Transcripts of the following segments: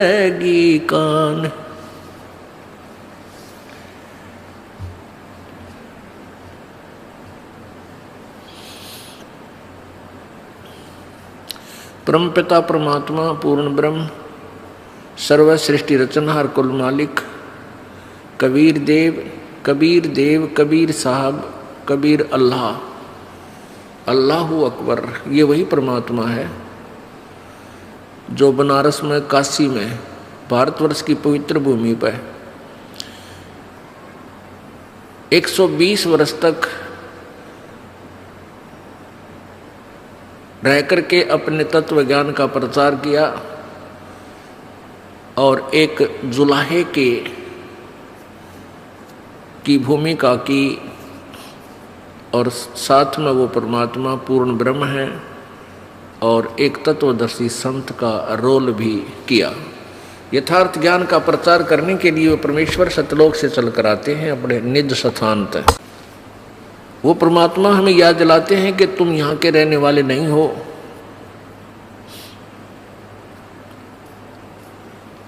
रहेगी कान। परमपिता परमात्मा पूर्ण ब्रह्म सर्व सृष्टि रचनहार कुल मालिक कबीर देव कबीर साहब कबीर अल्लाह अल्लाहु अकबर, ये वही परमात्मा है जो बनारस में काशी में भारतवर्ष की पवित्र भूमि पर 120 वर्ष तक रह करके अपने तत्व ज्ञान का प्रचार किया और एक जुलाहे की भूमिका की, और साथ में वो परमात्मा पूर्ण ब्रह्म है और एक तत्वदर्शी संत का रोल भी किया। यथार्थ ज्ञान का प्रचार करने के लिए वो परमेश्वर सतलोक से चलकर आते हैं अपने निज स्थान तक। वो परमात्मा हमें याद दिलाते हैं कि तुम यहाँ के रहने वाले नहीं हो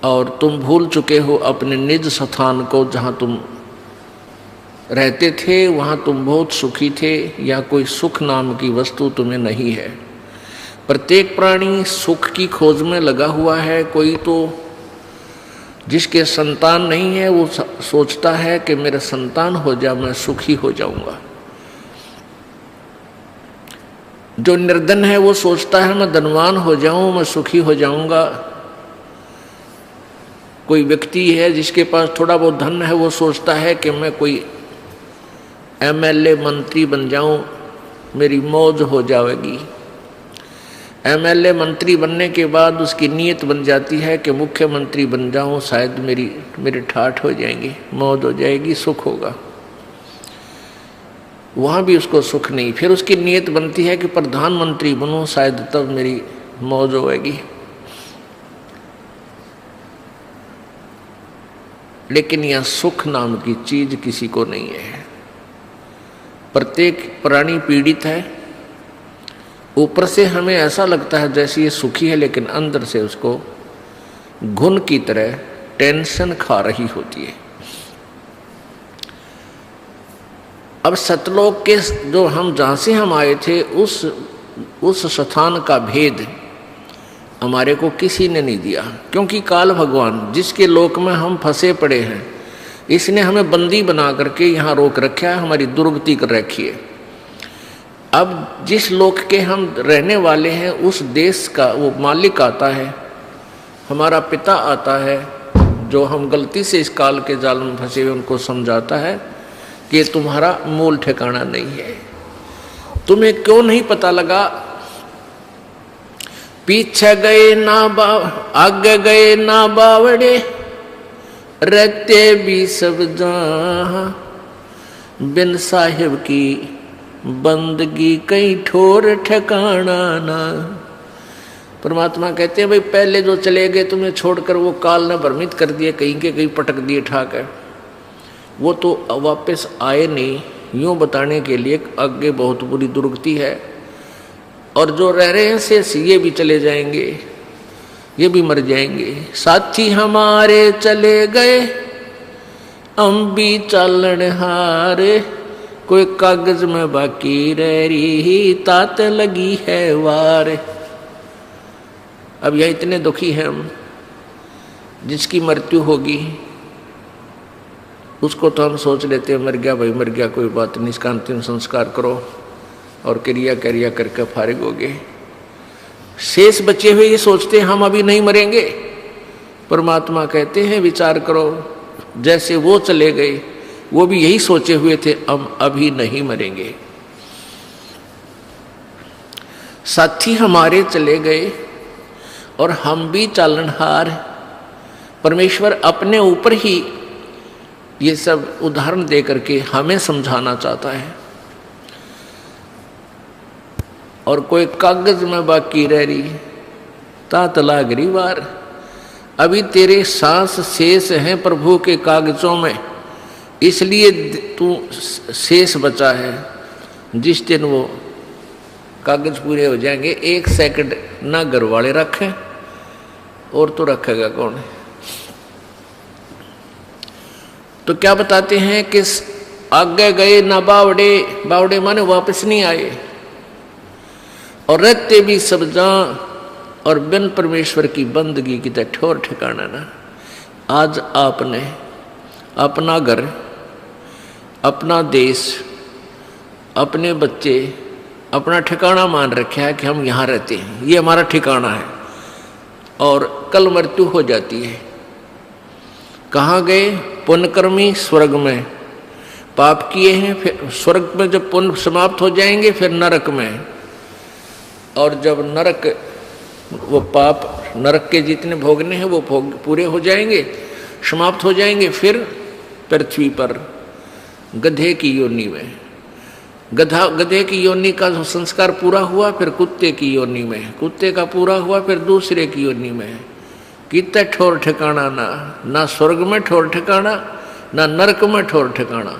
और तुम भूल चुके हो अपने निज स्थान को, जहाँ तुम रहते थे वहाँ तुम बहुत सुखी थे, या कोई सुख नाम की वस्तु तुम्हें नहीं है। प्रत्येक प्राणी सुख की खोज में लगा हुआ है। कोई तो जिसके संतान नहीं है वो सोचता है कि मेरा संतान हो जाए मैं सुखी हो जाऊंगा। जो निर्धन है वो सोचता है मैं धनवान हो जाऊं मैं सुखी हो जाऊंगा। कोई व्यक्ति है जिसके पास थोड़ा बहुत धन है वो सोचता है कि मैं कोई एमएलए मंत्री बन जाऊं मेरी मौज हो जाएगी। एमएलए मंत्री बनने के बाद उसकी नीयत बन जाती है कि मुख्यमंत्री बन जाऊं, शायद मेरे ठाठ हो जाएंगे, मौज हो जाएगी, सुख होगा। वहाँ भी उसको सुख नहीं। फिर उसकी नीयत बनती है कि प्रधानमंत्री बनूं, शायद तब मेरी मौज होगी। लेकिन यह सुख नाम की चीज किसी को नहीं है। प्रत्येक प्राणी पीड़ित है। ऊपर से हमें ऐसा लगता है जैसे ये सुखी है, लेकिन अंदर से उसको घुन की तरह टेंशन खा रही होती है। अब सतलोक के जो हम जहाँ से हम आए थे उस स्थान का भेद हमारे को किसी ने नहीं दिया, क्योंकि काल भगवान जिसके लोक में हम फंसे पड़े हैं इसने हमें बंदी बना करके यहाँ रोक रखा है, हमारी दुर्गति कर रखी है। अब जिस लोक के हम रहने वाले हैं उस देश का वो मालिक आता है, हमारा पिता आता है, जो हम गलती से इस काल के जाल में फंसे हुए उनको समझाता है कि ये तुम्हारा मूल ठिकाना नहीं है। तुम्हें क्यों नहीं पता लगा? पीछे गए ना आगे गए ना बावड़े, रहते भी सब जहां, बिन साहिब की बंदगी कहीं ठोर ठिकाना ना। परमात्मा कहते हैं भाई पहले जो चले गए तुम्हें छोड़कर, वो काल ने भ्रमित कर दिए, कहीं के कहीं पटक दिए ठाकर, वो तो वापस आए नहीं। यूं बताने के लिए आगे बहुत बुरी दुर्गति है, और जो रह रहे हैं शेष ये भी चले जाएंगे, ये भी मर जाएंगे। साथी हमारे चले गए हम भी चालन हारे, कोई कागज में बाकी रह रही तात लगी है वार। अब यह इतने दुखी हैं हम, जिसकी मृत्यु होगी उसको तो हम सोच लेते हैं मर गया भाई मर गया, कोई बात नहीं, इसका अंतिम संस्कार करो और क्रिया करके फारिग हो गए। शेष बचे हुए ये सोचते हैं हम अभी नहीं मरेंगे। परमात्मा कहते हैं विचार करो, जैसे वो चले गए वो भी यही सोचे हुए थे हम अभी नहीं मरेंगे। साथी हमारे चले गए और हम भी चालनहार। परमेश्वर अपने ऊपर ही ये सब उदाहरण दे करके हमें समझाना चाहता है। और कोई कागज में बाकी रह रही तात लागरी वार। अभी तेरे सांस शेष हैं प्रभु के कागजों में, इसलिए तू शेष बचा है। जिस दिन वो कागज पूरे हो जाएंगे, 1 सेकंड ना घर वाले रखें और तो रखेगा कौन। तो क्या बताते हैं कि आगे गए ना बावड़े, बावड़े माने वापस नहीं आए, और रहते भी सब जहां, और बिन परमेश्वर की बंदगी की तो ठोर ठिकाना ना। आज आपने अपना घर, अपना देश, अपने बच्चे अपना ठिकाना मान रखा है कि हम यहाँ रहते हैं, ये हमारा ठिकाना है, और कल मृत्यु हो जाती है। कहाँ गए? पुण्यकर्मी स्वर्ग में, पाप किए हैं फिर स्वर्ग में जब पुण्य समाप्त हो जाएंगे फिर नरक में, और जब नरक वो पाप नरक के जितने भोगने हैं वो भोग पूरे हो जाएंगे, समाप्त हो जाएंगे, फिर पृथ्वी पर गधे की योनि में, गधे की योनि का संस्कार पूरा हुआ, फिर कुत्ते की योनि में, कुत्ते का पूरा हुआ, फिर दूसरे की योनि में। कितना ठोर ठिकाना ना स्वर्ग में ठोर ठिकाना, ना नरक में ठोर ठिकाना,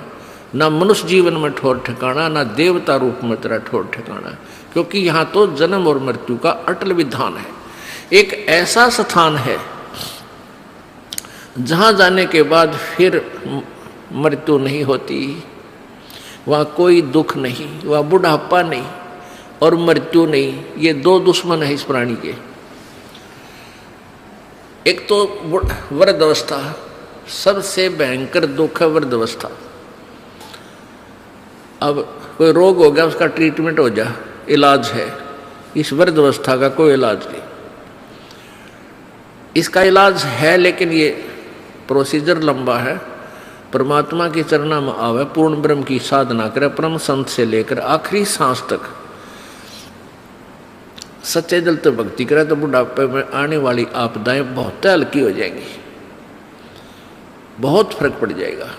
ना मनुष्य जीवन में ठोर ठिकाना, ना देवता रूप में तेरा ठोर ठिकाना, क्योंकि यहाँ तो जन्म और मृत्यु का अटल विधान है। एक ऐसा स्थान है जहाँ जाने के बाद फिर मृत्यु नहीं होती, वहाँ कोई दुख नहीं, वहाँ बुढ़ापा नहीं और मृत्यु नहीं। ये दो दुश्मन है इस प्राणी के। एक तो वृद्धावस्था, सबसे भयंकर दुख है वृद्धावस्था। अब कोई रोग हो गया, उसका ट्रीटमेंट हो जा, इलाज है। इस वृद्धावस्था का कोई इलाज नहीं। इसका इलाज है लेकिन ये प्रोसीजर लंबा है। परमात्मा के चरणों में आवे, पूर्ण ब्रह्म की साधना करे, परम संत से लेकर आखिरी सांस तक सच्चे दिल तो भक्ति करे, तो बुढ़ापे में आने वाली आपदाएं बहुत हल्की हो जाएंगी, बहुत फर्क पड़ जाएगा।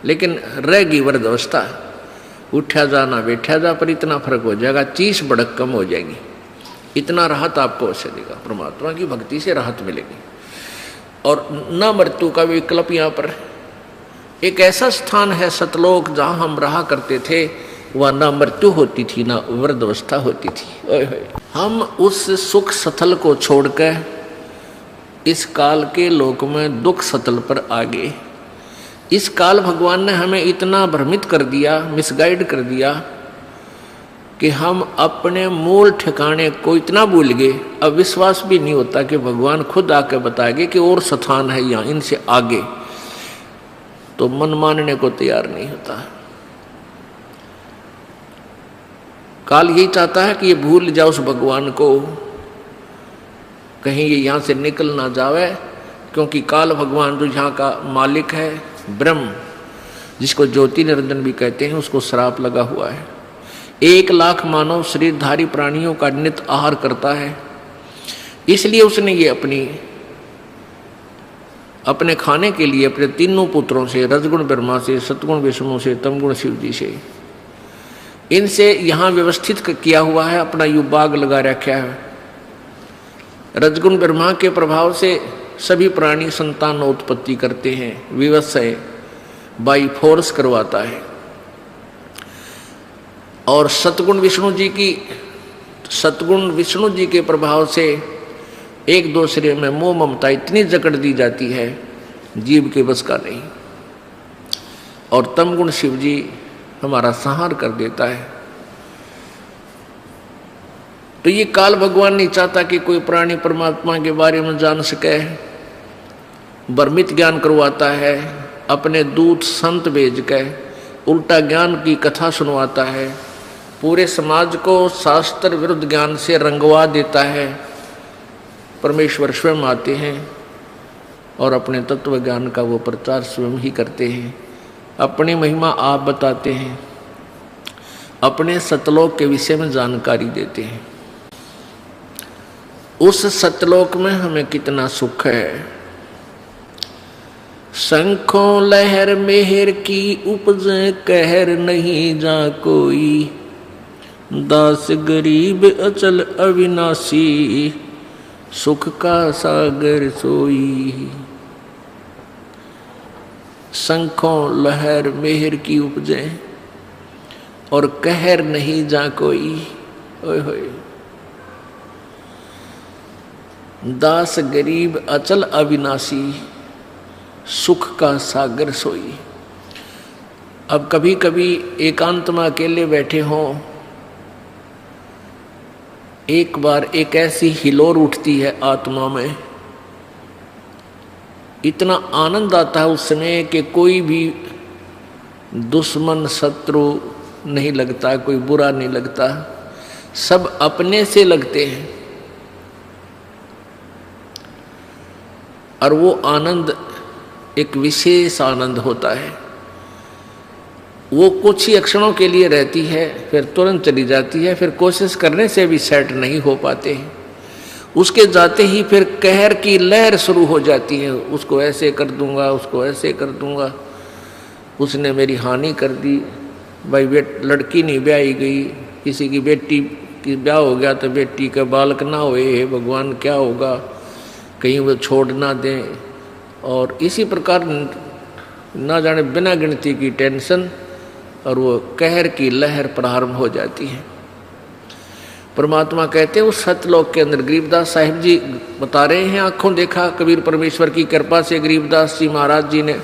लेकिन रहेगी वृद्धावस्था, उठा जा ना बैठा जा, पर इतना फर्क हो जाएगा, चीस भड़क कम हो जाएगी, इतना राहत आपको अवश्य देगा। परमात्मा की भक्ति से राहत मिलेगी। और न मृत्यु का विकल्प यहाँ पर एक ऐसा स्थान है सतलोक, जहाँ हम रहा करते थे, वह न मृत्यु होती थी न वृद्धावस्था होती थी। ओए होए। हम उस सुख सतल को छोड़कर इस काल के लोक में दुख सतल पर आ गए। इस काल भगवान ने हमें इतना भ्रमित कर दिया, मिसगाइड कर दिया कि हम अपने मूल ठिकाने को इतना भूल गए, अब विश्वास भी नहीं होता कि भगवान खुद आके बताएंगे कि और स्थान है यहाँ, इनसे आगे, तो मन मानने को तैयार नहीं होता। काल यही चाहता है कि ये भूल जाओ उस भगवान को, कहीं ये यहाँ से निकल ना जावे, क्योंकि काल भगवान जो यहाँ का मालिक है, ब्रह्म, जिसको ज्योति निरंजन भी कहते हैं, उसको श्राप लगा हुआ है। 1 लाख मानव शरीरधारी प्राणियों का नित्य आहार करता है, इसलिए उसने ये अपने खाने के लिए अपने तीनों पुत्रों से, रजगुण ब्रह्मा से, सतगुण विष्णु से, तमगुण शिव जी से, इनसे यहाँ व्यवस्थित किया हुआ है, अपना युबाग लगा रखा है। रजगुण ब्रह्मा के प्रभाव से सभी प्राणी संतान उत्पत्ति करते हैं, विवश बाई फोर्स करवाता है। और सतगुण विष्णु जी के प्रभाव से एक दूसरे में मोह ममता इतनी जकड़ दी जाती है, जीव के बस का नहीं। और तमगुण शिव जी हमारा संहार कर देता है। तो ये काल भगवान नहीं चाहता कि कोई प्राणी परमात्मा के बारे में जान सके, भ्रमित ज्ञान करवाता है, अपने दूत संत भेज के उल्टा ज्ञान की कथा सुनवाता है, पूरे समाज को शास्त्र विरुद्ध ज्ञान से रंगवा देता है। परमेश्वर स्वयं आते हैं और अपने तत्व ज्ञान का वो प्रचार स्वयं ही करते हैं, अपनी महिमा आप बताते हैं, अपने सतलोक के विषय में जानकारी देते हैं। उस सतलोक में हमें कितना सुख है। शंखों लहर मेहर की उपज कहर नहीं जा कोई, दास गरीब अचल अविनाशी सुख का सागर सोई। शंखों लहर मेहर की उपजे और कहर नहीं जा कोई। ओए होए। दास गरीब अचल अविनाशी, सुख का सागर सोई। अब कभी कभी एकांत में अकेले बैठे हों, एक बार एक ऐसी हिलोर उठती है आत्मा में, इतना आनंद आता है उस समय कि कोई भी दुश्मन शत्रु नहीं लगता, कोई बुरा नहीं लगता, सब अपने से लगते हैं। और वो आनंद एक विशेष आनंद होता है। वो कुछ ही क्षणों के लिए रहती है, फिर तुरंत चली जाती है, फिर कोशिश करने से भी सेट नहीं हो पाते हैं। उसके जाते ही फिर कहर की लहर शुरू हो जाती है, उसको ऐसे कर दूंगा, उसको ऐसे कर दूंगा, उसने मेरी हानि कर दी। भाई लड़की नहीं ब्याही गई, किसी की बेटी की ब्याह हो गया तो बेटी का बालक ना होए, भगवान क्या होगा, कहीं वो छोड़ ना दें। और इसी प्रकार ना जाने बिना गिनती की टेंशन और वो कहर की लहर प्रारंभ हो जाती है। परमात्मा कहते हैं उस सतलोक के अंदर, गरीबदास साहिब जी बता रहे हैं, आंखों देखा कबीर परमेश्वर की कृपा से गरीबदास जी महाराज जी ने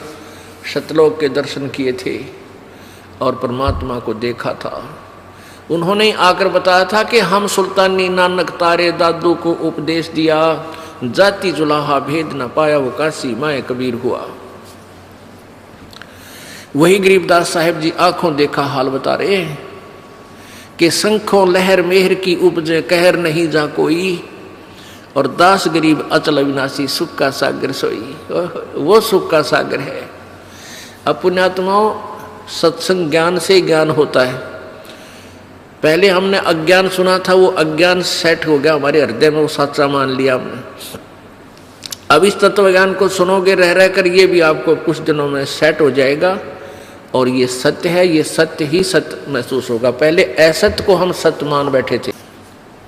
सतलोक के दर्शन किए थे और परमात्मा को देखा था। उन्होंने आकर बताया था कि हम सुल्तानी नानक तारे दादू को उपदेश दिया, जाति जुलाहा भेद न पाया वो काशी माए कबीर हुआ। वही गरीबदास साहिब जी आंखों देखा हाल बता रहे हैं कि शंखों लहर मेहर की उपजे कहर नहीं जा कोई, और दास गरीब अचल अविनाशी सुख का सागर सोई। वो सुख का सागर है। अब पुण्यात्माओं, सत्संग ज्ञान से ज्ञान होता है। पहले हमने अज्ञान सुना था, वो अज्ञान सेट हो गया हमारे हृदय में, वो सच्चा मान लिया हमने। अब इस तत्व ज्ञान को सुनोगे रह रहकर, ये भी आपको कुछ दिनों में सेट हो जाएगा और ये सत्य है, ये सत्य ही सत्य महसूस होगा। पहले असत्य को हम सत्य मान बैठे थे,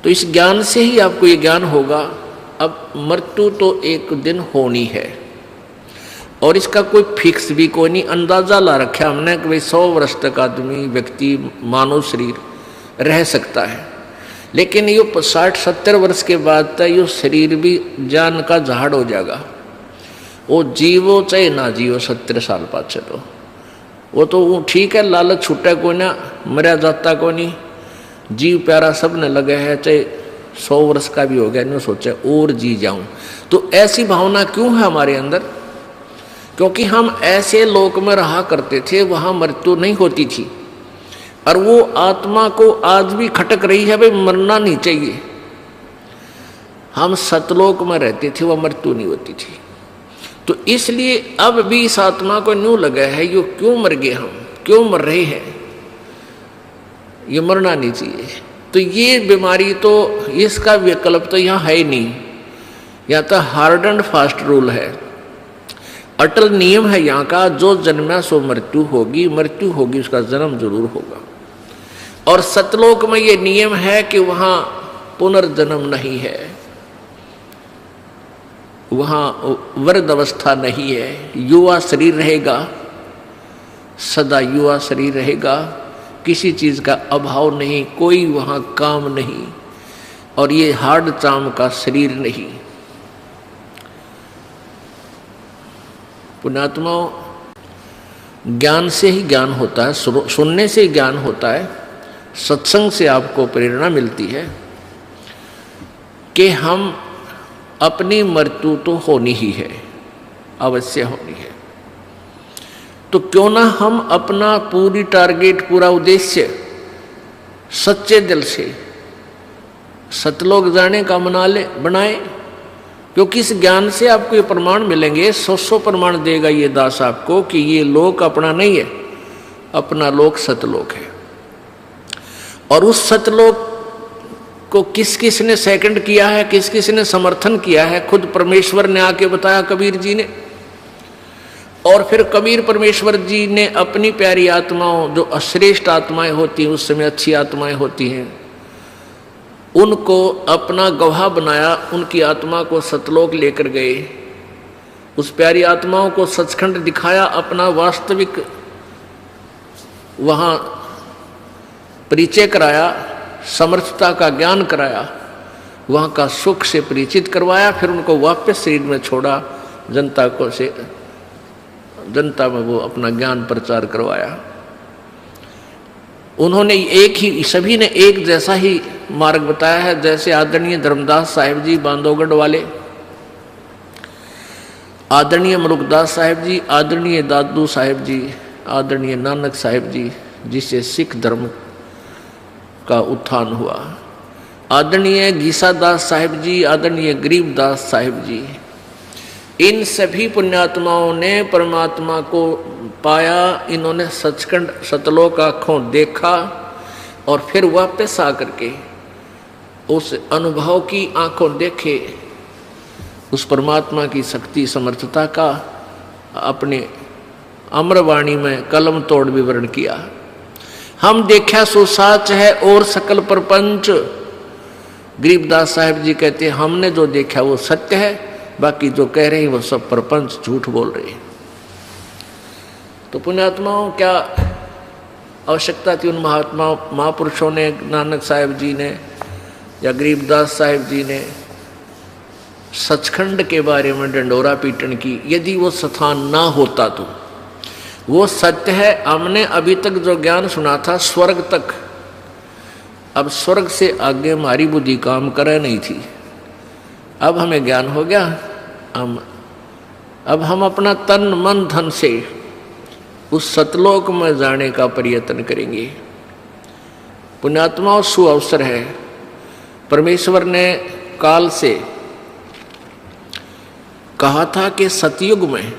तो इस ज्ञान से ही आपको ये ज्ञान होगा। अब मृत्यु तो एक दिन होनी है और इसका कोई फिक्स भी कोई नहीं, अंदाजा ला रखा हमने कि भाई 100 वर्ष तक आदमी व्यक्ति मानव शरीर रह सकता है, लेकिन ये 60-70 वर्ष के बाद तक ये शरीर भी जान का झाड़ हो जाएगा। वो जीवो चाहे ना जीवो 70 साल पाछे, तो वो तो ठीक है, लालच छूटा कोई ना, मरा जाता कोई नहीं, जीव प्यारा सब ने लगे है, चाहे 100 वर्ष का भी हो गया, नहीं सोचा और जी जाऊं। तो ऐसी भावना क्यों है हमारे अंदर? क्योंकि हम ऐसे लोक में रहा करते थे, वहां मृत्यु नहीं होती थी और वो आत्मा को आज भी खटक रही है, भाई मरना नहीं चाहिए। हम सतलोक में रहते थे, वह मृत्यु नहीं होती थी। तो इसलिए अब भी इस आत्मा को न्यू लगा है, यो क्यों मर गए, हम क्यों मर रहे हैं, ये मरना नहीं चाहिए। तो ये बीमारी तो, इसका विकल्प तो यहाँ है ही नहीं, यहाँ तो हार्ड एंड फास्ट रूल है, अटल नियम है यहाँ का, जो जन्मा सो मृत्यु होगी, मृत्यु होगी उसका जन्म जरूर होगा। और सतलोक में ये नियम है कि वहाँ पुनर्जन्म नहीं है, वहाँ वृद्ध अवस्था नहीं है, युवा शरीर रहेगा, सदा युवा शरीर रहेगा, किसी चीज का अभाव नहीं, कोई वहाँ काम नहीं, और ये हार्ड चाम का शरीर नहीं। पुण्यात्माओं, ज्ञान से ही ज्ञान होता है, सुनने से ही ज्ञान होता है, सत्संग से आपको प्रेरणा मिलती है कि हम अपनी मृत्यु तो होनी ही है, अवश्य होनी है। तो क्यों ना हम अपना पूरी टारगेट, पूरा उद्देश्य सच्चे दिल से सतलोक जाने का बनाए, क्योंकि इस ज्ञान से आपको ये प्रमाण मिलेंगे, 100 प्रमाण देगा ये दास आपको कि ये लोक अपना नहीं है, अपना लोक सतलोक है। और उस सतलोक को किस किस ने सेकंड किया है, किस किस ने समर्थन किया है, खुद परमेश्वर ने आके बताया कबीर जी ने। और फिर कबीर परमेश्वर जी ने अपनी प्यारी आत्माओं, जो अश्रेष्ठ आत्माएं होती हैं, उस समय अच्छी आत्माएं होती हैं, उनको अपना गवाह बनाया, उनकी आत्मा को सतलोक लेकर गए, उस प्यारी आत्माओं को सचखंड दिखाया, अपना वास्तविक वहाँ परिचय कराया, समर्थता का ज्ञान कराया, वहाँ का सुख से परिचित करवाया, फिर उनको वापस शरीर में छोड़ा, जनता में वो अपना ज्ञान प्रचार करवाया। उन्होंने सभी ने एक जैसा ही मार्ग बताया है, जैसे आदरणीय धर्मदास साहिब जी बांधवगढ़ वाले, आदरणीय मलुकदास साहिब जी, आदरणीय दादू साहिब जी, आदरणीय नानक साहिब जी, जिससे सिख धर्म का उत्थान हुआ, आदरणीय गीसादास साहिब जी, आदरणीय गरीबदास साहिब जी, इन सभी पुण्यात्माओं ने परमात्मा को पाया। इन्होंने सचखंड सतलोक आँखों देखा और फिर वापस आकर के उस अनुभव की आंखों देखे, उस परमात्मा की शक्ति समर्थता का अपने अम्रवाणी में कलम तोड़ विवरण किया। हम देखा सो साच है और सकल प्रपंच। गरीबदास साहिब जी कहते हैं हमने जो देखा वो सत्य है, बाकी जो कह रहे हैं वो सब प्रपंच झूठ बोल रहे हैं। तो पुण्यात्माओं, क्या आवश्यकता थी उन महापुरुषों ने, नानक साहिब जी ने या गरीबदास साहिब जी ने सचखंड के बारे में डंडोरा पीटन की? यदि वो स्थान ना होता तो वो सत्य है। हमने अभी तक जो ज्ञान सुना था स्वर्ग तक, अब स्वर्ग से आगे हमारी बुद्धि काम करे नहीं थी। अब हमें ज्ञान हो गया, अब हम अपना तन मन धन से उस सतलोक में जाने का प्रयत्न करेंगे। पुण्यात्माओं, सुअवसर है। परमेश्वर ने काल से कहा था कि सतयुग में